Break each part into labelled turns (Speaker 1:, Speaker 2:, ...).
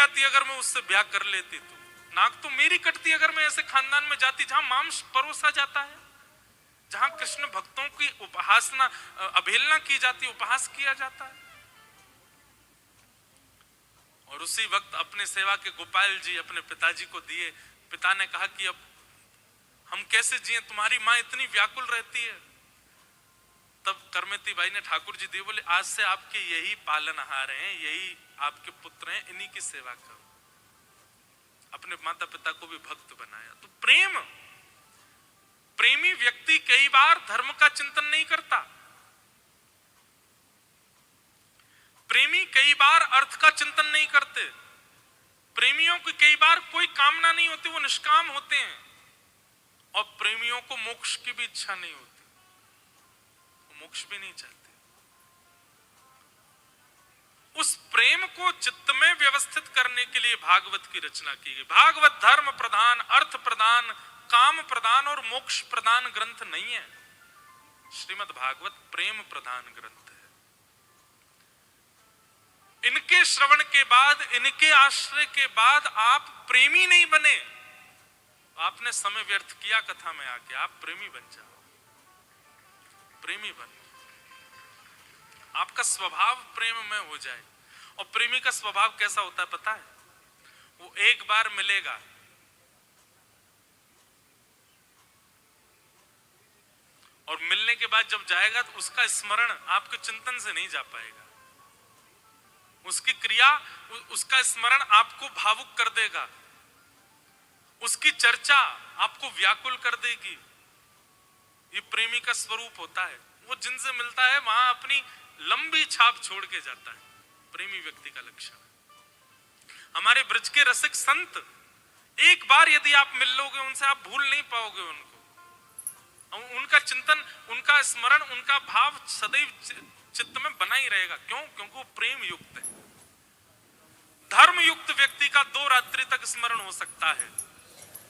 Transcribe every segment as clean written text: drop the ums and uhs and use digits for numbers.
Speaker 1: जाती अगर मैं उससे ब्याह कर लेती, तो नाक तो मेरी कटती अगर मैं ऐसे खानदान में जाती जहां मांस परोसा जाता है, जहां कृष्ण भक्तों की उपासना अवहेलना की जाती, उपहास किया जाता है। और उसी वक्त अपने सेवा के गोपाल जी अपने पिताजी को दिए। पिता ने कहा कि अब हम कैसे जिए, तुम्हारी मां इतनी व्याकुल रहती है। तब करमेती बाई ने ठाकुर जी दिए, बोले आज से आपके यही पालनहार हैं, यही आपके पुत्र हैं, इन्हीं की सेवा करो। अपने माता पिता को भी भक्त बनाया। तो प्रेम, प्रेमी व्यक्ति कई बार धर्म का चिंतन नहीं करता, प्रेमी कई बार अर्थ का चिंतन नहीं करते, प्रेमियों की कई बार कोई कामना नहीं होती, वो निष्काम होते हैं। और प्रेमियों को मोक्ष की भी इच्छा नहीं होती, वो मोक्ष भी नहीं चाहते। उस प्रेम को चित्त में व्यवस्थित करने के लिए भागवत की रचना की गई। भागवत धर्म प्रधान, अर्थ प्रधान, काम प्रधान और मोक्ष प्रधान ग्रंथ नहीं है। श्रीमद् भागवत प्रेम प्रधान ग्रंथ है। इनके श्रवण के बाद, इनके आश्रय के बाद आप प्रेमी नहीं बने, आपने समय व्यर्थ किया कथा में आके। आप प्रेमी बन जाओ, प्रेमी बन, आपका स्वभाव प्रेम में हो जाए। और प्रेमी का स्वभाव कैसा होता है पता है? वो एक बार मिलेगा, और मिलने के बाद जब जाएगा तो उसका स्मरण आपके चिंतन से नहीं जा पाएगा। उसकी क्रिया, उसका स्मरण आपको भावुक कर देगा, उसकी चर्चा आपको व्याकुल कर देगी। ये प्रेमी का स्वरूप होता है। वो जिनसे मिलता है वहां अपनी लंबी छाप छोड़ के जाता है। प्रेमी व्यक्ति का लक्षण। हमारे ब्रज के रसिक संत, एक बार यदि आप मिल लोगे उनसे, आप भूल नहीं पाओगे उनको। उनका चिंतन, उनका स्मरण, उनका भाव सदैव चित्त में बना ही रहेगा। क्यों? क्योंकि वो प्रेम युक्त है। धर्म युक्त व्यक्ति का 2 रात्रि तक स्मरण हो सकता है,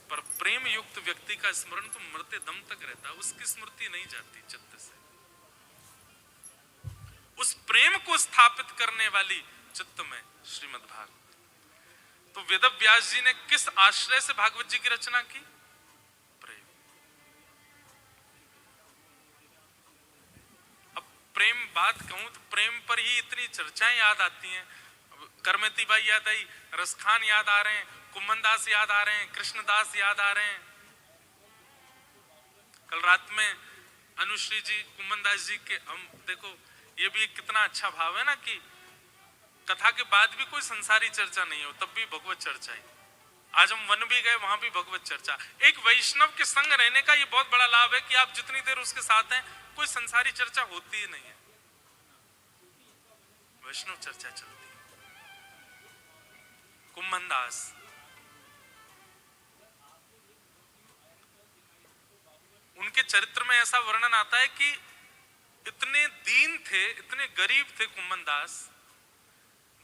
Speaker 1: पर प्रेम युक्त व्यक्ति का स्मरण तो मरते दम तक रहता है। उसकी स्मृति नहीं जाती चित्त से। उस प्रेम को स्थापित करने वाली चित्त में श्रीमद् भागवत। तो वेद व्यास जी ने किस आश्रय से भागवत जी की रचना की? प्रेम। अब प्रेम बात कहूं तो प्रेम पर ही इतनी चर्चाएं याद आती हैं। करमेती बाई याद आई, रसखान याद आ रहे हैं, कुम्मन दास याद आ रहे हैं, कृष्णदास याद आ रहे हैं। कल रात में अनुश्री जी, कुम्मन दास जी के, हम देखो ये भी एक कितना अच्छा भाव है ना कि कथा के बाद भी कोई संसारी चर्चा नहीं हो, तब भी भगवत चर्चा ही। आज हम वन भी गए, वहां भी भगवत चर्चा। एक वैष्णव के संग रहने का ये बहुत बड़ा लाभ है कि आप जितनी देर उसके साथ हैं, कोई संसारी चर्चा होती ही नहीं है, वैष्णव चर्चा चलती है। कुम्मन दास, उनके चरित्र में ऐसा वर्णन आता है कि इतने दीन थे, इतने गरीब थे कुम्मन दास।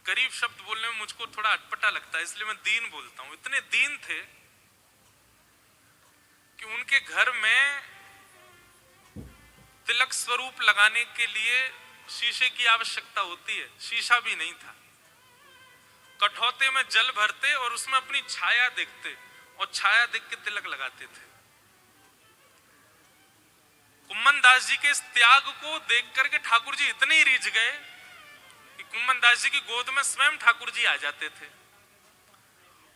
Speaker 1: गरीब शब्द बोलने में मुझको थोड़ा अटपटा लगता है, इसलिए मैं दीन बोलता हूं। इतने दीन थे कि उनके घर में तिलक स्वरूप लगाने के लिए शीशे की आवश्यकता होती है, शीशा भी नहीं था। कठौते में जल भरते और उसमें अपनी छाया देखते, और छाया देख के तिलक लगाते थे। कुम्मन दास जी के इस त्याग को देख करके ठाकुर जी इतने ही रीझ गए कि कुम्मन दास जी की गोद में स्वयं ठाकुर जी आ जाते थे।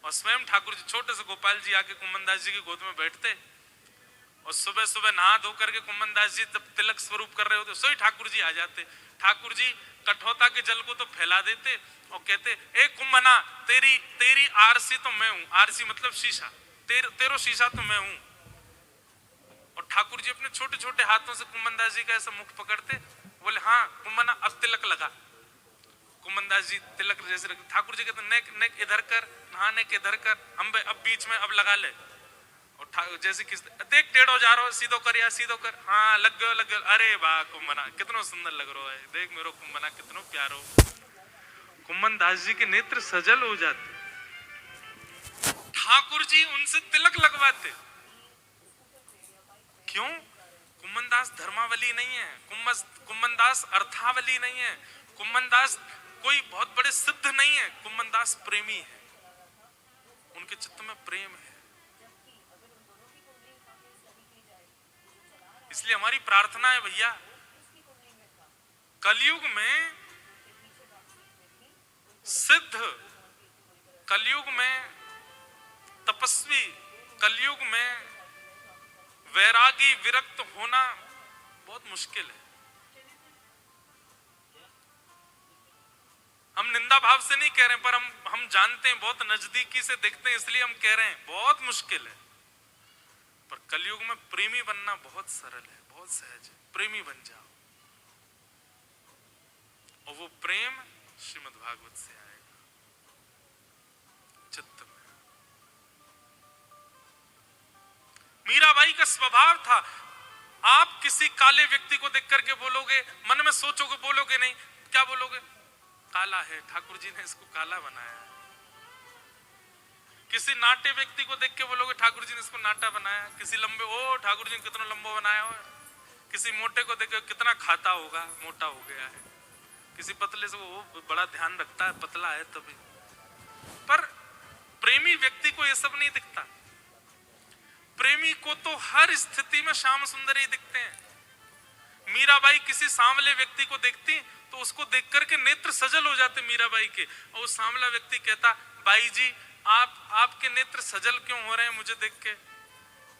Speaker 1: और स्वयं ठाकुर जी, छोटे से गोपाल जी आके कुम्मन दास जी की गोद में बैठते, और सुबह सुबह नहा धो करके कुम्मन दास जी जब तिलक स्वरूप कर रहे होते, सोई ठाकुर जी आ जाते। ठाकुर जी कठौता के जल को तो फैला देते और कहते, ए कुम्मना, तेरी आरसी तो मैं हूं। आरसी मतलब शीशा, तेरो शीशा तो मैं हूं। और ठाकुर जी अपने छोटे छोटे हाथों से कुम्मन दास जी का ऐसा मुख पकड़ते, बोले हाँ कुम्मना अब तिलक लगा। कुम्मन दास जी तिलक जैसे रखते, ठाकुर जी कहते नेक नेक इधर कर, हाँ नेक इधर कर, हम अब बीच में अब लगा ले। और जैसे किस देख टेढ़ो जा रहा हो, सीधो कर या सीधो कर, हाँ लग गयो लग गयो। अरे वाह कुम्मना कितनो सुंदर लग रहा है, देख मेरो कुम्मना कितनो प्यारो। कुम्मन दास जी के नेत्र सजल हो जाते। ठाकुर जी उनसे तिलक लगवाते। क्यों? कुम्मन दास धर्मावली नहीं है, कुम्मन दास अर्थावली नहीं है, कुम्मन दास कोई बहुत बड़े सिद्ध नहीं है, कुम्मन दास प्रेमी है। उनके चित्त में प्रेम है। इसलिए हमारी प्रार्थना है भैया, कलयुग में सिद्ध, कलयुग में तपस्वी, कलयुग में वैरागी, विरक्त होना बहुत मुश्किल है। हम निंदा भाव से नहीं कह रहे, पर हम जानते हैं, बहुत नजदीकी से देखते हैं, इसलिए हम कह रहे हैं बहुत मुश्किल है। पर कलयुग में प्रेमी बनना बहुत सरल है, बहुत सहज है। प्रेमी बन जाओ और वो प्रेम श्रीमद् भागवत से आएगा चित्त में। मीराबाई का स्वभाव था, आप किसी काले व्यक्ति को देख करके बोलोगे, मन में सोचोगे, बोलोगे नहीं, क्या बोलोगे? काला है, ठाकुर जी ने इसको काला बनाया है। किसी नाटे व्यक्ति को देख के बोलोगे, ठाकुर जी ने इसको नाटा बनाया। किसी लंबे, ओ ठाकुर जी ने कितना लंबा बनाया हो। किसी मोटे को देख के कितना खाता होगा, मोटा हो गया है। किसी पतले से वो बड़ा ध्यान रखता है, पतला है तभी। पर प्रेमी व्यक्ति को ये सब नहीं दिखता। प्रेमी को तो हर स्थिति में श्याम सुंदर ही दिखते हैं। मीराबाई किसी सांवले व्यक्ति को देखती तो उसको देख करके नेत्र सजल हो जाते मीराबाई के, और वो सांवला व्यक्ति कहता, बाई जी आपके नेत्र सजल क्यों हो रहे हैं मुझे देख के?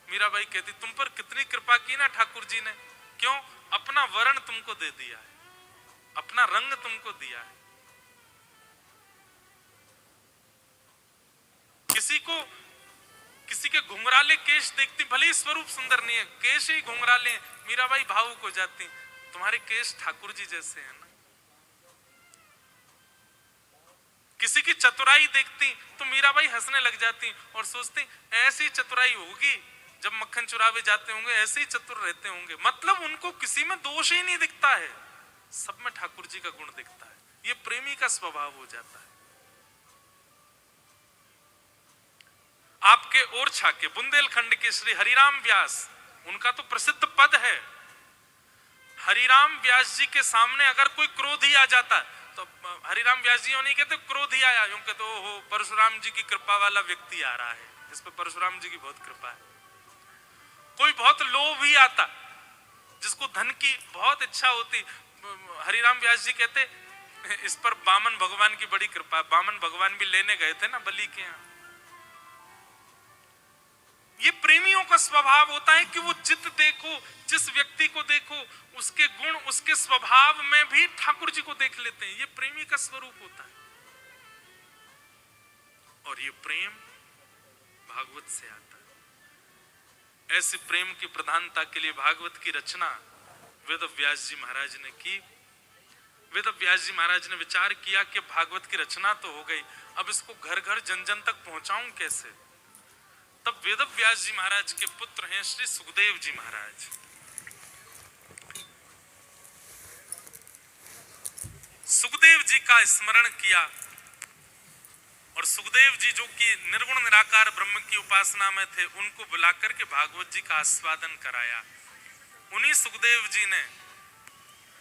Speaker 1: मीराबाई कहती, तुम पर कितनी कृपा की ना ठाकुर जी ने। क्यों? अपना वर्ण तुमको दे दिया है, अपना रंग तुमको दिया है। किसी के घुंघराले केश देखती, भले ही स्वरूप सुंदर नहीं है, केश ही घुंघराले, मीराबाई भावुक हो जाती, तुम्हारे केश ठाकुर जी जैसे हैं ना। किसी की चतुराई देखती तो मीराबाई हंसने लग जाती और सोचती, ऐसी चतुराई होगी जब मक्खन चुरावे जाते होंगे, ऐसे ही चतुर रहते होंगे। मतलब उनको किसी में दोष ही नहीं दिखता है, सब में ठाकुर जी का गुण दिखता है। ये प्रेमी का स्वभाव हो जाता है। आपके ओरछा के बुंदेलखंड के श्री हरिराम व्यास, उनका तो प्रसिद्ध पद है, हरिराम व्यास जी के सामने अगर कोई क्रोधी आ जाता है तो हरिराम व्यास जी नहीं कहते क्रोध ही आया, यूं कहते हो परशुराम जी की कृपा वाला व्यक्ति आ रहा है, इस पे परशुराम जी की बहुत कृपा है। कोई बहुत लोभ ही आता, जिसको धन की बहुत इच्छा होती, हरिराम व्यास जी कहते इस पर बामन भगवान की बड़ी कृपा है। बामन भगवान भी लेने गए थे ना बलि के यहाँ। ये प्रेमियों का स्वभाव होता है कि वो चित्त देखो, जिस व्यक्ति को देखो उसके गुण, उसके स्वभाव में भी ठाकुर जी को देख लेते हैं। ये प्रेमी का स्वरूप होता है। और ये प्रेम भागवत से आता है। ऐसे प्रेम की प्रधानता के लिए भागवत की रचना वेद व्यास जी महाराज ने की। वेद व्यास जी महाराज ने विचार किया कि भागवत की रचना तो हो गई, अब इसको घर घर जन जन तक पहुंचाऊं कैसे? तब वेद व्यास जी महाराज के पुत्र हैं श्री सुखदेव जी महाराज। सुखदेव जी का स्मरण किया और सुखदेव जी जो कि निर्गुण निराकार ब्रह्म की उपासना में थे, उनको बुलाकर के भागवत जी का आस्वादन कराया। उन्हीं सुखदेव जी ने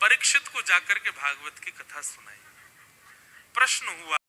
Speaker 1: परीक्षित को जाकर के भागवत की कथा सुनाई। प्रश्न हुआ,